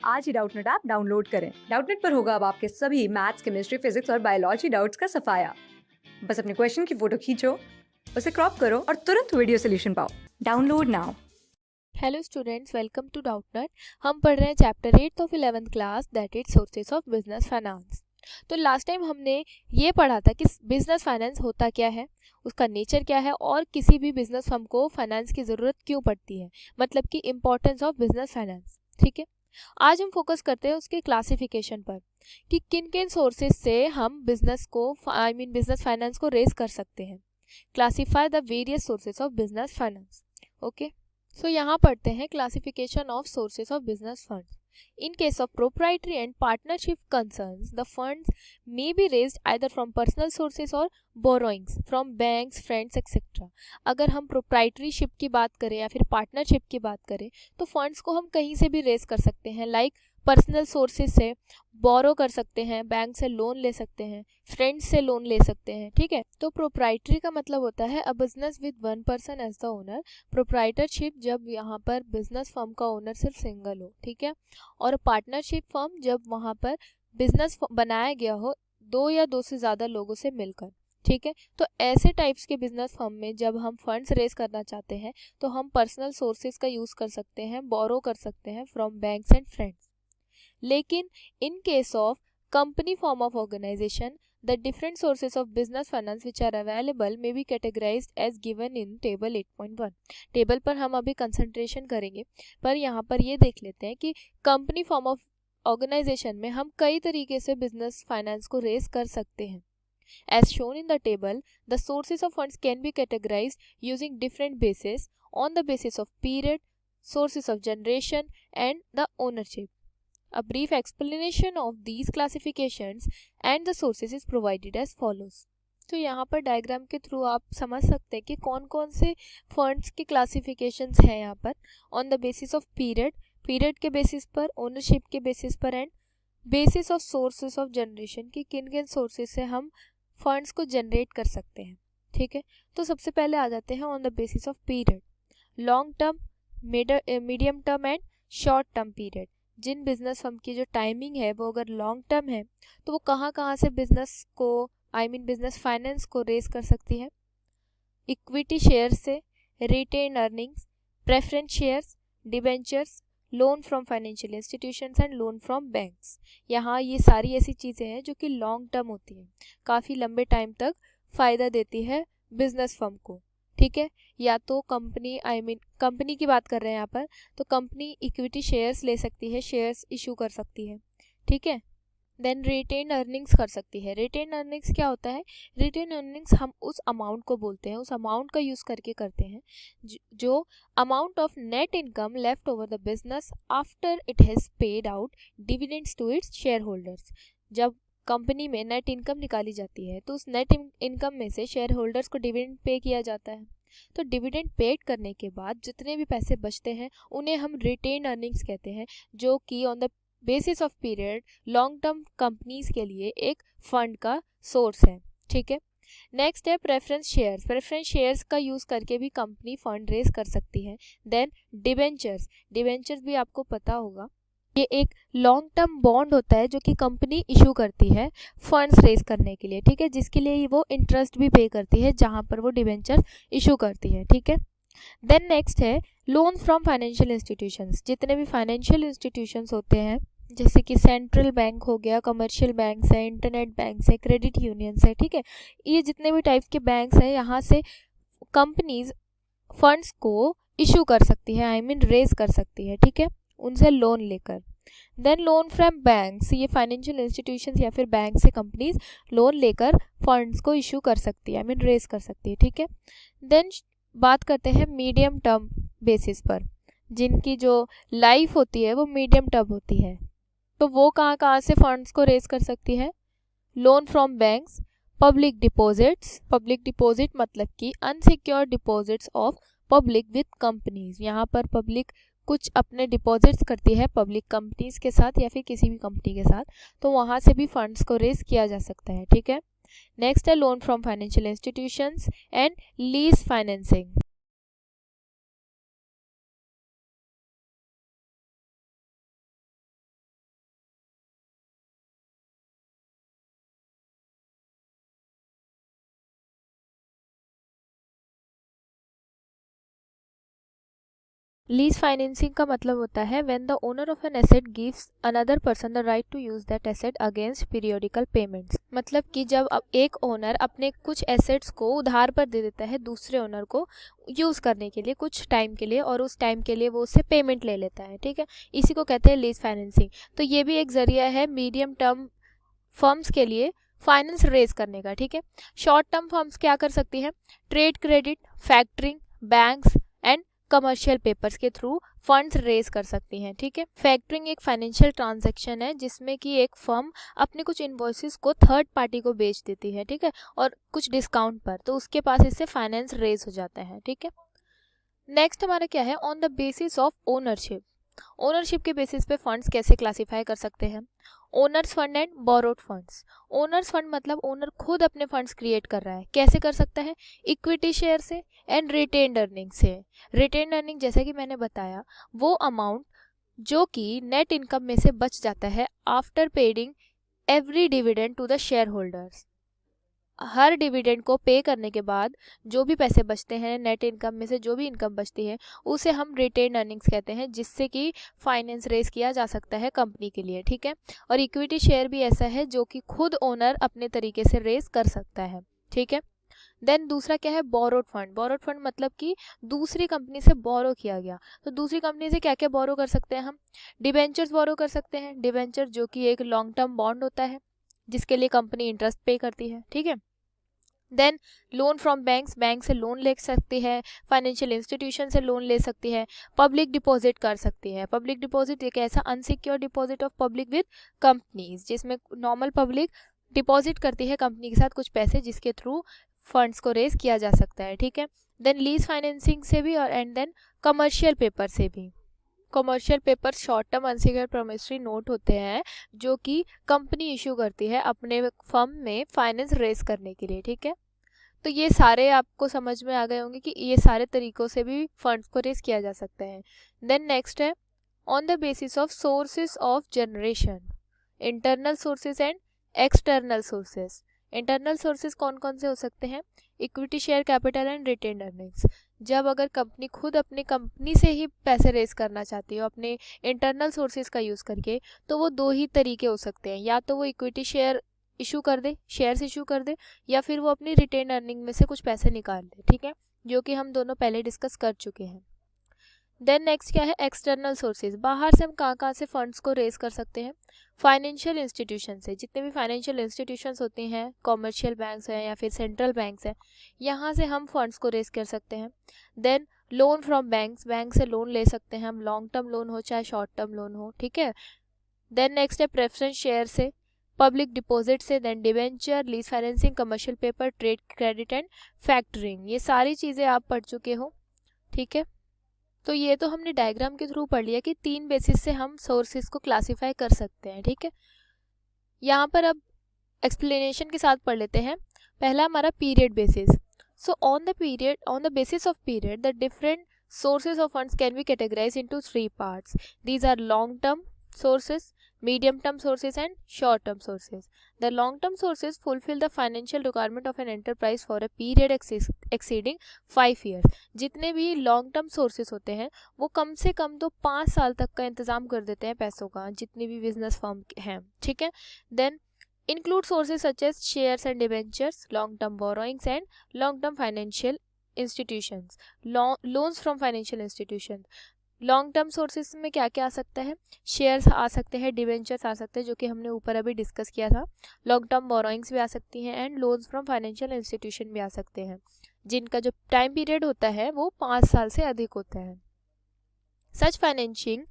आज ही Doubtnut app download करें। Doubtnut पर होगा अब आपके सभी मैथ्स, केमिस्ट्री, फिजिक्स और बायोलॉजी डाउट्स का सफाया। बस अपने क्वेश्चन की फोटो खींचो, उसे क्रॉप करो और तुरंत वीडियो सोल्यूशन पाओ। Download now. Hello students, welcome to Doubtnut. हम पढ़ रहे हैं chapter 8 of 11th class, that is sources of business finance. तो लास्ट टाइम हमने ये पढ़ा था कि बिजनेस फाइनेंस होता क्या है, उसका नेचर क्या है और किसी भी बिजनेस फर्म को फाइनेंस की ज़रूरत क्यों पड़ती है, मतलब कि इम्पोर्टेंस ऑफ बिजनेस फाइनेंस। ठीक है, आज हम फोकस करते हैं उसके क्लासिफिकेशन पर कि किन किन सोर्सेज से हम बिजनेस को बिजनेस फाइनेंस को रेज कर सकते हैं। Classify the various sources of business finance. Okay, so यहाँ पढ़ते हैं classification of sources of business funds. In case of proprietary and partnership concerns, the funds may be raised either from personal sources or borrowings from banks, friends, etc. अगर हम proprietorship की बात करें या फिर partnership की बात करें तो funds को हम कहीं से भी raise कर सकते हैं, like पर्सनल सोर्सेज से बोरो कर सकते हैं, बैंक से लोन ले सकते हैं, फ्रेंड्स से लोन ले सकते हैं। ठीक है, तो प्रोप्राइटरी का मतलब होता है a business with one person as the owner. Proprietorship जब यहाँ पर बिजनेस फर्म का ओनर सिर्फ सिंगल हो, ठीक है, और पार्टनरशिप फर्म जब वहाँ पर बिजनेस बनाया गया हो दो या दो से ज़्यादा लोगों से मिलकर। ठीक है, तो ऐसे टाइप्स के बिजनेस फर्म में जब हम फंड्स रेज करना चाहते हैं तो हम पर्सनल सोर्सेज का यूज़ कर सकते हैं, बोरो कर सकते हैं फ्रॉम बैंक्स एंड फ्रेंड्स। लेकिन in case of company form of organisation, the different sources of business finance which are available may be categorized as given in table 8.1। Table पर हम अभी कंसंट्रेशन करेंगे, पर यहाँ पर ये देख लेते हैं कि कंपनी फॉर्म ऑफ ऑर्गेनाइजेशन में हम कई तरीके से बिजनेस फाइनेंस को रेज कर सकते हैं। As shown in the table, the sources of funds can be categorized using different bases on the basis of period, sources of generation and the ownership. A brief explanation of these classifications and the sources is provided as follows। तो यहाँ पर diagram के through आप समझ सकते हैं कि कौन कौन से फंड्स के क्लासिफिकेशंस हैं यहाँ पर। On the basis of period, period के बेसिस पर, ओनरशिप के बेसिस पर and bases of sources of generation की किन किन सोर्सेज से हम फंड्स को जनरेट कर सकते हैं। ठीक है, तो सबसे पहले आ जाते हैं on the basis of period. Long term, medium term and short term period. जिन बिजनेस फर्म की जो टाइमिंग है वो अगर लॉन्ग टर्म है तो वो कहाँ कहाँ से बिजनेस को बिजनेस फाइनेंस को रेज कर सकती है। इक्विटी शेयर से, retain earnings, preference shares, debentures, loan from financial institutions and loan from banks. यहाँ ये सारी ऐसी चीज़ें हैं जो कि लॉन्ग टर्म होती हैं, काफ़ी लंबे टाइम तक फ़ायदा देती है बिजनेस फर्म को। ठीक है, या तो कंपनी कंपनी की बात कर रहे हैं यहाँ पर, तो कंपनी इक्विटी शेयर्स ले सकती है, शेयर्स इशू कर सकती है। ठीक है, देन रिटेन अर्निंग्स कर सकती है। रिटेन अर्निंग्स क्या होता है? रिटेन अर्निंग्स हम उस अमाउंट को बोलते हैं, उस अमाउंट का यूज़ करके करते हैं जो amount of net income left over the business after it has paid out dividends to its share holders. जब कंपनी में नेट इनकम निकाली जाती है तो उस नेट इनकम में से शेयर होल्डर्स को डिविडेंड पे किया जाता है। तो डिविडेंड पेड करने के बाद जितने भी पैसे बचते हैं उन्हें हम रिटेन अर्निंग्स कहते हैं, जो कि on the basis of period long term companies के लिए एक फंड का सोर्स है। ठीक है, नेक्स्ट है प्रेफरेंस शेयर्स। प्रेफरेंस शेयर्स का यूज़ करके भी कंपनी फंड रेज कर सकती है। देन डिबेंचर्स, डिबेंचर्स भी आपको पता होगा, ये एक लॉन्ग टर्म बॉन्ड होता है जो कि कंपनी इशू करती है फंड्स रेज करने के लिए। ठीक है, जिसके लिए वो इंटरेस्ट भी पे करती है जहाँ पर वो डिबेंचर इशू करती है। ठीक है, देन नेक्स्ट है लोन फ्रॉम फाइनेंशियल इंस्टीट्यूशंस। जितने भी फाइनेंशियल इंस्टीट्यूशंस होते हैं जैसे कि सेंट्रल बैंक हो गया, कमर्शियल बैंक्स है, इंटरनेट बैंक्स है, क्रेडिट यूनियंस है। ठीक है, ये जितने भी टाइप के बैंक्स हैं यहाँ से कंपनीज फंड्स को इशू कर सकती है, रेज कर सकती है। ठीक है, उनसे लोन लेकर। देन लोन फ्रॉम बैंक्स, ये फाइनेंशियल इंस्टीट्यूशंस या फिर बैंक से कंपनीज लोन लेकर फंड्स को इशू कर सकती है, रेज कर सकती है। ठीक है, देन बात करते हैं मीडियम टर्म बेसिस पर, जिनकी जो लाइफ होती है वो मीडियम टर्म होती है, तो वो कहाँ कहाँ से फंड्स को रेज कर सकती है? Loan from banks, public deposits. Public deposit मतलब कि unsecured deposits of public with companies. यहाँ पर पब्लिक कुछ अपने डिपॉजिट्स करती है पब्लिक कंपनीज के साथ या फिर किसी भी कंपनी के साथ, तो वहाँ से भी फंड्स को रेज किया जा सकता है। ठीक है, नेक्स्ट है loan from financial institutions and lease financing. Lease financing का मतलब होता है when the owner of an asset gives another person the right to use that asset against periodical payments. मतलब कि जब एक ओनर अपने कुछ एसेट्स को उधार पर दे देता है दूसरे ओनर को यूज़ करने के लिए कुछ टाइम के लिए, और उस टाइम के लिए वो उससे पेमेंट ले लेता है, ठीक है, इसी को कहते हैं लीज फाइनेंसिंग। तो ये भी एक जरिया है मीडियम टर्म फर्म्स के लिए फाइनेंस रेज करने का, ठीक है। शॉर्ट टर्म फर्म्स क्या कर सकती हैं? Trade credit, factoring, banks and commercial papers के थ्रू फंड्स रेज कर सकती हैं, ठीक है। फैक्टरिंग एक फाइनेंशियल ट्रांजैक्शन है जिसमें कि एक फर्म अपने कुछ इन्वॉइसेस को थर्ड पार्टी को बेच देती है, ठीक है, और कुछ डिस्काउंट पर, तो उसके पास इससे फाइनेंस रेज हो जाता है, ठीक है। नेक्स्ट हमारा क्या है? On the basis of ownership. Ownership के बेसिस पे फंड्स कैसे क्लासिफाई कर सकते हैं? Owners fund and borrowed funds. Owner's fund मतलब ओनर खुद अपने फंड्स क्रिएट कर रहा है, कैसे कर सकता है? इक्विटी शेयर से एंड रिटेन्ड अर्निंग से। रिटेन्ड अर्निंग जैसे कि मैंने बताया, वो अमाउंट जो कि नेट इनकम में से बच जाता है after paying every dividend to the share holders. हर डिविडेंड को पे करने के बाद जो भी पैसे बचते हैं, नेट इनकम में से जो भी इनकम बचती है, उसे हम रिटेन अर्निंग्स कहते हैं, जिससे कि फाइनेंस रेज किया जा सकता है कंपनी के लिए, ठीक है। और इक्विटी शेयर भी ऐसा है जो कि खुद ओनर अपने तरीके से रेज कर सकता है, ठीक है। देन दूसरा क्या है? Borrowed fund. बोरोड फंड मतलब कि दूसरी कंपनी से बोरो किया गया। तो दूसरी कंपनी से क्या क्या बोरो कर सकते हैं हम? डिबेंचर्स बोरो कर सकते हैं। डिबेंचर जो कि एक लॉन्ग टर्म बॉन्ड होता है जिसके लिए कंपनी इंटरेस्ट पे करती है, ठीक है। Then loan from banks, bank से लोन ले सकती है, फाइनेंशियल इंस्टीट्यूशन से लोन ले सकती है, पब्लिक डिपॉजिट कर सकती है। पब्लिक डिपॉजिट एक ऐसा unsecure deposit of public with companies, जिसमें नॉर्मल पब्लिक डिपॉजिट करती है कंपनी के साथ कुछ पैसे, जिसके थ्रू फंड्स को रेज किया जा सकता है, ठीक है। देन लीज फाइनेंसिंग से भी, और एंड देन कमर्शियल पेपर से भी। Commercial paper short term unsecured promissory note होते हैं जो कि कंपनी इशू करती है अपने फर्म में फाइनेंस रेज करने के लिए, ठीक है। तो ये सारे आपको समझ में आ गए होंगे कि ये सारे तरीकों से भी फंड्स को रेज किया जा सकता है। देन नेक्स्ट है on the basis of sources of generation, internal sources and external sources. Internal sources कौन कौन से हो सकते हैं? Equity share capital and retained earnings. जब अगर कंपनी खुद अपनी कंपनी से ही पैसे रेज करना चाहती हो अपने इंटरनल सोर्सेज का यूज़ करके, तो वो दो ही तरीके हो सकते हैं, या तो वो इक्विटी शेयर इशू कर दे, शेयर्स इशू कर दे, या फिर वो अपनी रिटेन अर्निंग में से कुछ पैसे निकाल दे, ठीक है, जो कि हम दोनों पहले डिस्कस कर चुके हैं। देन नेक्स्ट क्या है? External sources. बाहर से हम कहाँ से फंड्स को रेज कर सकते हैं? फाइनेंशियल इंस्टीट्यूशन से। जितने भी फाइनेंशियल इंस्टीट्यूशंस होती हैं, कॉमर्शियल बैंक्स हैं या फिर सेंट्रल बैंक्स हैं, यहाँ से हम फंड्स को रेज कर सकते हैं। Then loan from banks, bank से लोन ले सकते हैं हम, लॉन्ग टर्म लोन हो चाहे शॉर्ट टर्म लोन हो, ठीक है। देन नेक्स्ट है प्रेफरेंस शेयर से, पब्लिक डिपॉजिट से, then debenture, lease financing, commercial paper, trade credit and factoring. ये सारी चीज़ें आप पढ़ चुके हो, ठीक है। तो ये तो हमने डायग्राम के थ्रू पढ़ लिया कि तीन बेसिस से हम सोर्सेज को क्लासिफाई कर सकते हैं, ठीक है। यहाँ पर अब एक्सप्लेनेशन के साथ पढ़ लेते हैं। पहला हमारा period basis. So on the basis of period the different sources of funds can be categorized into three parts. These are long term sources, medium term sources and short term sources. The long term sources fulfill the financial requirement of an enterprise for a period exceeding 5 years. जितने भी long term sources होते हैं वो कम से कम तो 5 साल तक का इंतजाम कर देते हैं पैसों का, जितनी भी बिजनेस फर्म हैं, ठीक है। Then include sources such as shares and debentures, long term borrowings and long term financial institutions, loans from financial institution. Long term sources में क्या क्या आ सकता है? शेयर्स आ सकते हैं, डिवेंचर्स आ सकते हैं जो कि हमने ऊपर अभी डिस्कस किया था, लॉन्ग टर्म बोरोइंग्स भी आ सकती हैं, and loans from financial institution भी आ सकते हैं, जिनका जो टाइम पीरियड होता है वो 5 साल से अधिक होता है। सच financing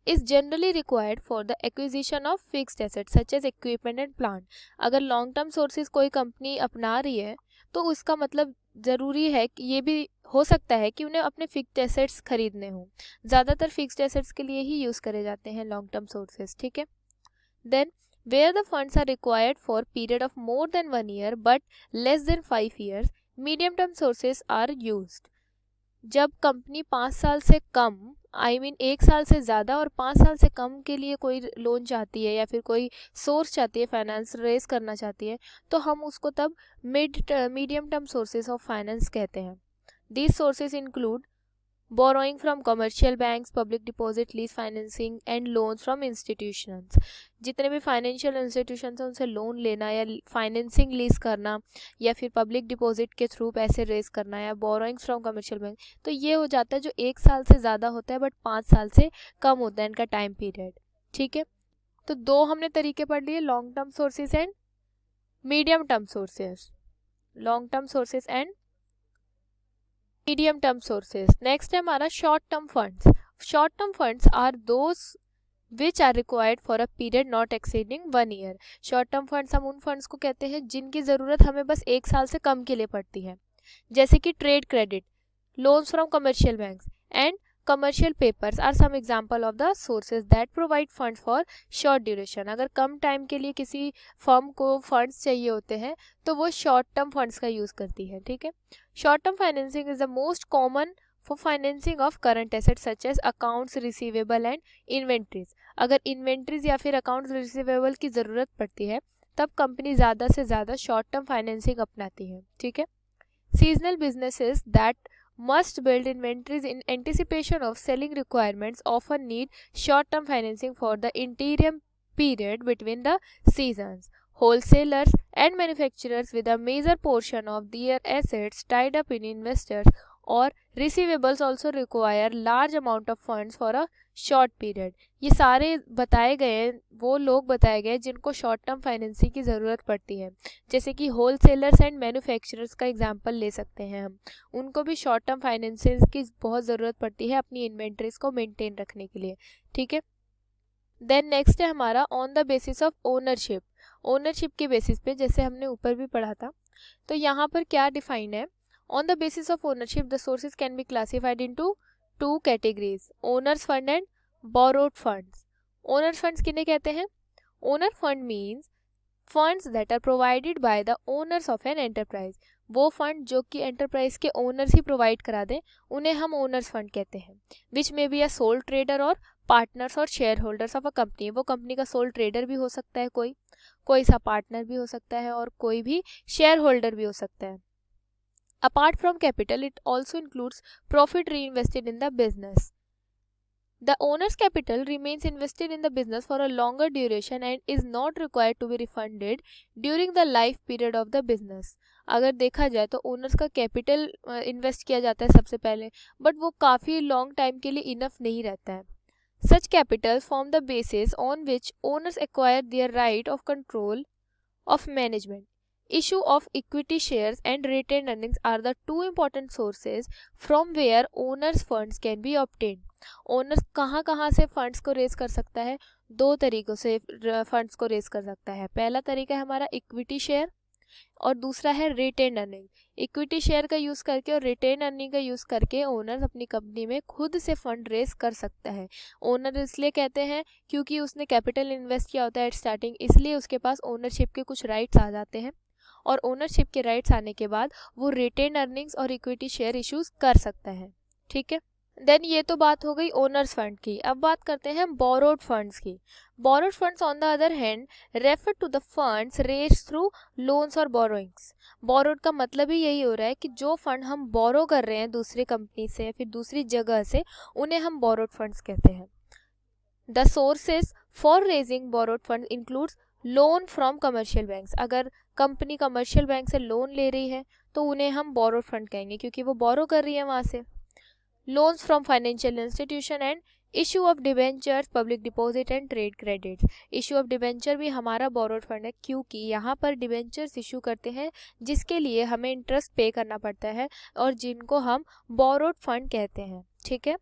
is generally required for the acquisition of fixed assets such as equipment and plant. अगर लॉन्ग टर्म सोर्सेज कोई कंपनी अपना रही है तो उसका मतलब ज़रूरी है कि ये भी हो सकता है कि उन्हें अपने फिक्स्ड एसेट्स खरीदने हों। ज़्यादातर फिक्स्ड एसेट्स के लिए ही यूज़ करे जाते हैं लॉन्ग टर्म सोर्सेज, ठीक है। Then where the funds are required for period of more than 1 year but less than 5 years, medium term sources are used. जब कंपनी 5 साल से कम, आई मीन 1 साल से ज़्यादा और 5 साल से कम के लिए कोई लोन चाहती है या फिर कोई सोर्स चाहती है, फाइनेंस रेज करना चाहती है, तो हम उसको तब medium term sources of finance कहते हैं। These sources include borrowing from commercial banks, public deposit, lease financing and loans from institutions. जितने भी फाइनेंशियल इंस्टीट्यूशंस हैं उनसे लोन लेना या फाइनेंसिंग लीज करना या फिर पब्लिक डिपॉजिट के थ्रू पैसे रेज करना या बोरोइंग्स फ्रॉम कमर्शियल बैंक, तो ये हो जाता है जो 1 साल से ज़्यादा होता है बट 5 साल से कम होता है इनका टाइम पीरियड। ठीक है, तो 2 हमने तरीके पढ़ लिए, long term sources and medium term sources, long term sources and medium term sources. Next है हमारा short term funds. Short term funds are those which are required for a period not exceeding 1 year. Short term funds हम उन funds को कहते हैं जिनकी ज़रूरत हमें बस 1 साल से कम के लिए पड़ती है, जैसे कि trade credit, loans from commercial banks and commercial papers are some example of the sources that provide funds for short duration। अगर कम टाइम के लिए किसी फर्म को फंड्स चाहिए होते हैं तो वो शॉर्ट टर्म फंड्स का यूज़ करती है। ठीक है, short term financing is the most common for financing of current assets such as accounts receivable and inventories. अगर इन्वेंट्रीज या फिर अकाउंट्स रिसीवेबल की ज़रूरत पड़ती है तब कंपनी ज़्यादा से ज़्यादा शॉर्ट टर्म फाइनेंसिंग अपनाती है। ठीक है, seasonal businesses that must build inventories in anticipation of selling requirements often need short-term financing for the interim period between the seasons. Wholesalers and manufacturers with a major portion of their assets tied up in investors or receivables also require large amount of funds for a short period। ये सारे बताए गए वो लोग बताए गए जिनको short term financing की ज़रूरत पड़ती है, जैसे कि होलसेलर्स एंड मैन्युफैक्चरर्स का एग्जांपल ले सकते हैं हम, उनको भी शॉर्ट टर्म फाइनेंसिंग की बहुत ज़रूरत पड़ती है अपनी इन्वेंट्रीज को मेंटेन रखने के लिए। ठीक है, देन नेक्स्ट है हमारा on the basis of ownership. Ownership के बेसिस पे, जैसे हमने ऊपर भी पढ़ा था, तो यहाँ पर क्या डिफाइन है, on the basis of ownership the sources can be classified into 2 categories, owners fund and borrowed funds. Owners funds किन्हें कहते हैं? Owner fund means funds that are provided by the owners of an enterprise. वो fund जो कि enterprise के owners ही provide करा दें उन्हें हम ओनर्स फंड कहते हैं। विच में बी अ सोल ट्रेडर और पार्टनर्स और share holders of a company. वो कंपनी का सोल ट्रेडर भी हो सकता है, कोई सा पार्टनर भी हो सकता है और कोई भी शेयर होल्डर भी हो सकता है। Apart from capital, it also includes profit reinvested in the business. The owner's capital remains invested in the business for a longer duration and is not required to be refunded during the life period of the business। अगर देखा जाए तो owners का capital invest किया जाता है सबसे पहले, बट वो काफ़ी लॉन्ग टाइम के लिए इनफ नहीं रहता है। Such capital form the basis on which owners acquire their right of control of management। Issue of equity shares and retained earnings are the 2 important sources from where owners funds can be obtained। Owners कहाँ कहाँ से funds को raise कर सकता है? 2 तरीक़ों से funds को रेज कर सकता है। पहला तरीका है हमारा इक्विटी शेयर और दूसरा है रिटेन अर्निंग। इक्विटी शेयर का यूज़ करके और रिटेन अर्निंग का यूज़ करके ओनर अपनी कंपनी में खुद से फंड रेज कर सकता है। ओनर इसलिए कहते हैं क्योंकि उसने कैपिटल इन्वेस्ट किया होता है एट स्टार्टिंग, इसलिए उसके पास ओनरशिप के कुछ राइट्स आ जाते हैं और ओनरशिप के राइट्स आने के बाद वो रिटेन अर्निंग्स और इक्विटी शेयर इश्यूज कर सकता है। ठीक है, देन ये तो बात हो गई ओनर्स फंड की। अब बात करते हैं बोरोड फंड्स की। Borrowed funds on the other hand refer to the funds raised through loans और बोरोइंग्स। बोरोड का मतलब ही यही हो रहा है कि जो फंड हम बोरो कर रहे हैं दूसरी कंपनी से या फिर दूसरी जगह से, उन्हें हम बोरोड फंड्स कहते हैं। The sources for raising borrowed fund includes loan from commercial banks. अगर कंपनी कमर्शियल बैंक से लोन ले रही है तो उन्हें हम बोरोड फंड कहेंगे क्योंकि वो बोरो कर रही है वहाँ से। Loans from financial institution and issue of debentures, public deposit and trade credits. Issue of debenture भी हमारा बोरोड फंड है क्योंकि यहाँ पर डिबेंचर्स इशू करते हैं जिसके लिए हमें इंटरेस्ट पे करना पड़ता है और जिनको हम बोरोड फंड कहते हैं। ठीक है,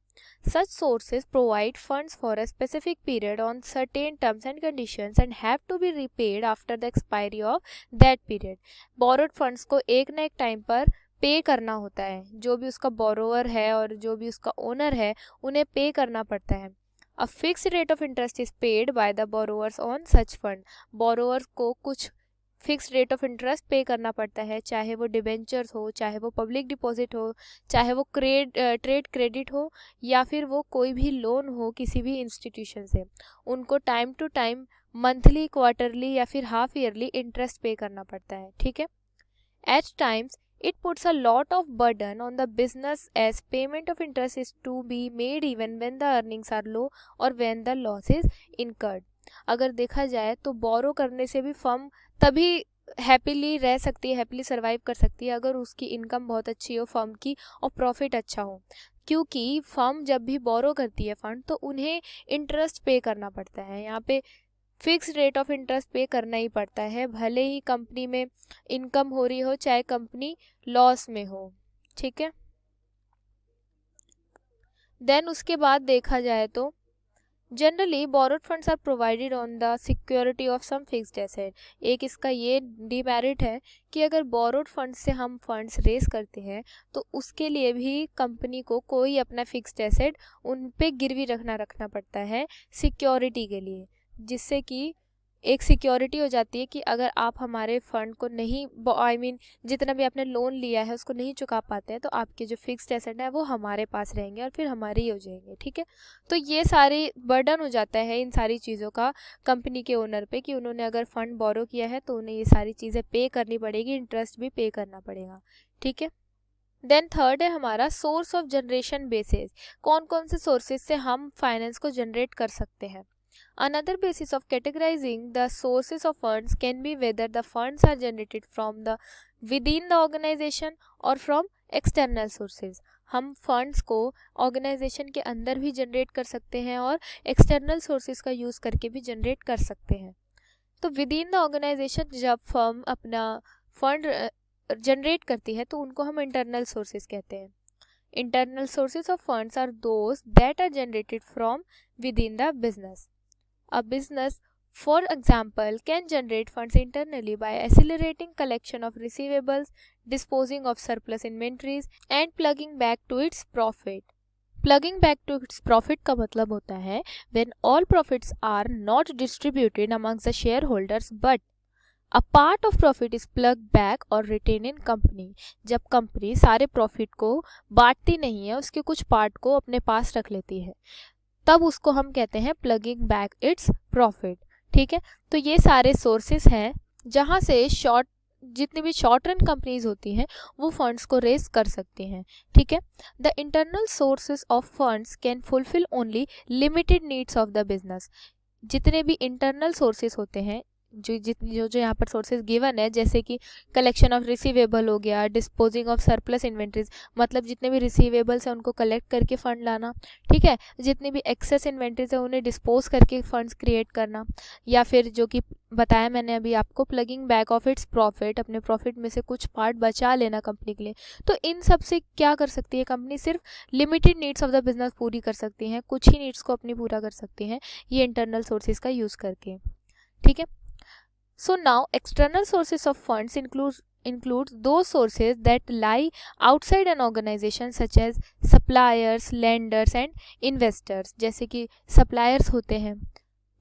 such sources provide funds for a specific period on certain terms and conditions and have to be repaid after the expiry of that period। borrowed funds को एक ना एक टाइम पर पे करना होता है, जो भी उसका बोरोवर है और जो भी उसका ओनर है उन्हें पे करना पड़ता है। A fixed rate of interest is paid by the borrowers on such fund। borrowers को कुछ fix rate of interest pay करना पड़ता है, चाहे वो डिबेंचर्स हो, चाहे वो पब्लिक डिपॉजिट हो, चाहे वो ट्रेड क्रेडिट हो या फिर वो कोई भी लोन हो किसी भी इंस्टीट्यूशन से। उनको time to time monthly, quarterly या फिर हाफ ईयरली इंटरेस्ट पे करना पड़ता है। ठीक है, at times It puts a lot of burden on the business as payment of interest is to be made even when the earnings are low or when the loss is incurred. अगर देखा जाए तो बोरो करने से भी firm तभी happily रह सकती है, हैप्पीली सर्वाइव कर सकती है अगर उसकी इनकम बहुत अच्छी हो फर्म की और प्रॉफिट अच्छा हो, क्योंकि फर्म जब भी बोरो करती है फंड तो उन्हें इंटरेस्ट पे करना पड़ता है। यहाँ पे fix rate of interest pay करना ही पड़ता है, भले ही कंपनी में इनकम हो रही हो चाहे कंपनी लॉस में हो, ठीक है। देन उसके बाद देखा जाए तो generally borrowed funds are provided on the security of some fixed asset. एक इसका ये डिमेरिट है कि अगर बोरोड फंड्स से हम फंड्स रेज करते हैं तो उसके लिए भी कंपनी को कोई अपना फिक्स्ड एसेट उन पे गिरवी रखना पड़ता है सिक्योरिटी के लिए, जिससे कि एक सिक्योरिटी हो जाती है कि अगर आप हमारे फंड को नहीं जितना भी आपने लोन लिया है उसको नहीं चुका पाते हैं तो आपके जो फिक्स्ड एसेट है वो हमारे पास रहेंगे और फिर हमारे ही हो जाएंगे, ठीक है। तो ये सारे बर्डन हो जाता है इन सारी चीज़ों का कंपनी के ओनर पे कि उन्होंने अगर फंड बोरो किया है तो उन्हें ये सारी चीज़ें पे करनी पड़ेगी, इंटरेस्ट भी पे करना पड़ेगा, ठीक है। देन थर्ड है हमारा सोर्स ऑफ जनरेशन बेसिस। कौन कौन से सोर्सेज से हम फाइनेंस को जनरेट कर सकते हैं। Another basis of categorizing the sources of funds can be whether the funds are generated from the within the organization or from external sources. हम फंड्स को ऑर्गेनाइजेशन के अंदर भी जनरेट कर सकते हैं और एक्सटर्नल सोर्सेज का यूज़ करके भी जनरेट कर सकते हैं। तो विद इन द ऑर्गेनाइजेशन जब फर्म अपना फंड जनरेट करती है तो उनको हम इंटरनल सोर्सेज कहते हैं। Internal sources of funds are those that are generated from within the business. A business, for example, can generate funds internally by accelerating collection of receivables, disposing of surplus inventories, and plugging back to its profit. Plugging back to its profit का मतलब होता है when all profits are not distributed amongst the shareholders but a part of profit is plugged back or retained in company. जब company सारे profit को बांटती नहीं है, उसके कुछ पार्ट को अपने पास रख लेती है, तब उसको हम कहते हैं प्लगिंग बैक इट्स प्रॉफिट, ठीक है। तो ये सारे सोर्सेस हैं जहाँ से जितनी भी शॉर्ट रन कंपनीज होती हैं वो फंड्स को रेज कर सकती हैं, ठीक है। The internal sources of funds can fulfil only limited needs of the business. जितने भी इंटरनल सोर्सेज होते हैं जो यहाँ पर सोर्सेज गिवन है, जैसे कि कलेक्शन ऑफ रिसीवेबल हो गया, डिस्पोजिंग ऑफ सरप्लस इन्वेंट्रीज, मतलब जितने भी रिसीवेबल्स हैं उनको कलेक्ट करके फ़ंड लाना, ठीक है। जितनी भी एक्सेस इन्वेंट्रीज है उन्हें डिस्पोज करके फंड्स क्रिएट करना, या फिर जो कि बताया मैंने अभी आपको plugging back of its profit, अपने प्रॉफिट में से कुछ पार्ट बचा लेना कंपनी के लिए। तो इन सब से क्या कर सकती है कंपनी, सिर्फ limited needs of the business पूरी कर सकती हैं, कुछ ही नीड्स को अपनी पूरा कर सकती हैं ये इंटरनल सोर्सेज का यूज़ करके, ठीक है। So now external sources of funds includes those sources that lie outside an organization such as suppliers, lenders and investors। जैसे कि suppliers होते हैं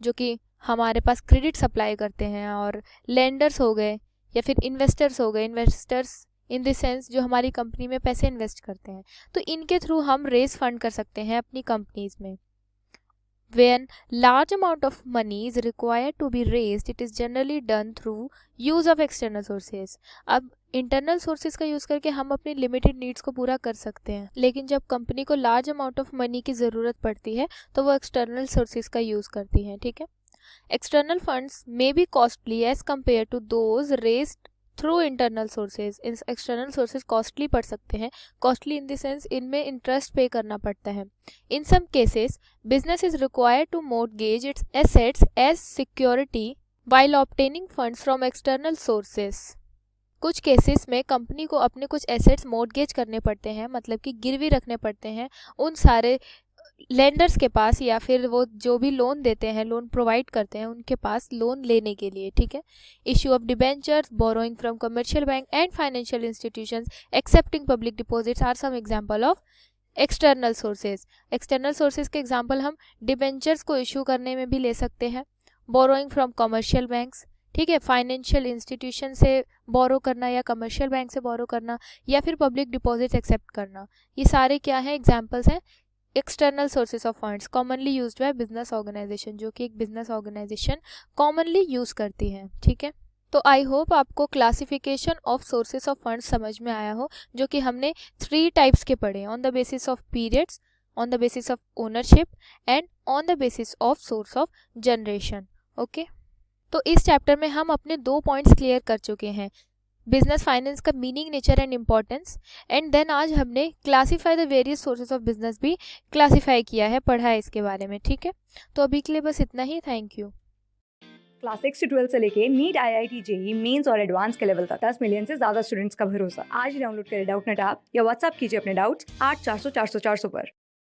जो कि हमारे पास क्रेडिट सप्लाई करते हैं, और lenders हो गए या फिर investors हो गए, investors इन द सेंस जो हमारी कंपनी में पैसे इन्वेस्ट करते हैं। तो इनके थ्रू हम रेज फंड कर सकते हैं अपनी कंपनीज में। When large amount of money is required to be raised, it is generally done through use of external sources। अब इंटरनल सोर्सेज का यूज़ करके हम अपनी लिमिटेड नीड्स को पूरा कर सकते हैं, लेकिन जब कंपनी को लार्ज अमाउंट ऑफ मनी की ज़रूरत पड़ती है तो वो एक्सटर्नल सोर्सेज का यूज़ करती हैं, ठीक है। External funds may be costly as compared to those raised through internal sources. External sources costly पड़ सकते हैं, कॉस्टली इन द सेंस इनमें इंटरेस्ट पे करना पड़ता है। In some cases business is required to mortgage its assets as security while obtaining funds from external sources। कुछ cases में company को अपने कुछ एसेट्स मॉर्गेज करने पड़ते हैं, मतलब कि गिरवी रखने पड़ते हैं उन सारे लेंडर्स के पास, या फिर वो जो भी लोन देते हैं, लोन प्रोवाइड करते हैं, उनके पास लोन लेने के लिए, ठीक है। Issue of debentures, borrowing from commercial bank and financial institutions, accepting public deposits are some example of external sources. External sources के एग्जांपल हम डिबेंचर्स को इशू करने में भी ले सकते हैं, बोरोइंग फ्रॉम कमर्शियल बैंक्स, ठीक है, फाइनेंशियल इंस्टीट्यूशन से बोरो करना या कमर्शियल बैंक से बोरो करना, या फिर पब्लिक डिपॉजिट्स एक्सेप्ट करना। ये सारे क्या हैं, एग्जांपल्स हैं external sources of funds commonly used by business organization, जो कि एक बिजनेस ऑर्गेनाइजेशन कॉमनली यूज़ करती है, ठीक है। तो आई होप आपको classification of sources of funds समझ में आया हो, जो कि हमने 3 टाइप्स के पढ़े, on the basis of periods, on the basis of ownership and on the basis of source of generation. Okay, तो इस चैप्टर में हम अपने 2 पॉइंट्स क्लियर कर चुके हैं, बिजनेस फाइनेंस का meaning, nature and importance, and then आज हमने classify the various sources of business भी क्लासीफाई किया है, पढ़ा है इसके बारे में। ठीक है, तो अभी के लिए बस इतना ही। Thank you. क्लास 6 से 12 से लेके नीट, IIT, जेई मेंस और एडवांस के लेवल तक 10 मिलियन से ज्यादा स्टूडेंट्स का भरोसा। आज ही डाउनलोड करें डाउटनेट ऐप या व्हाट्सएप कीजिए अपने डाउट्स 8400 400 400 पर।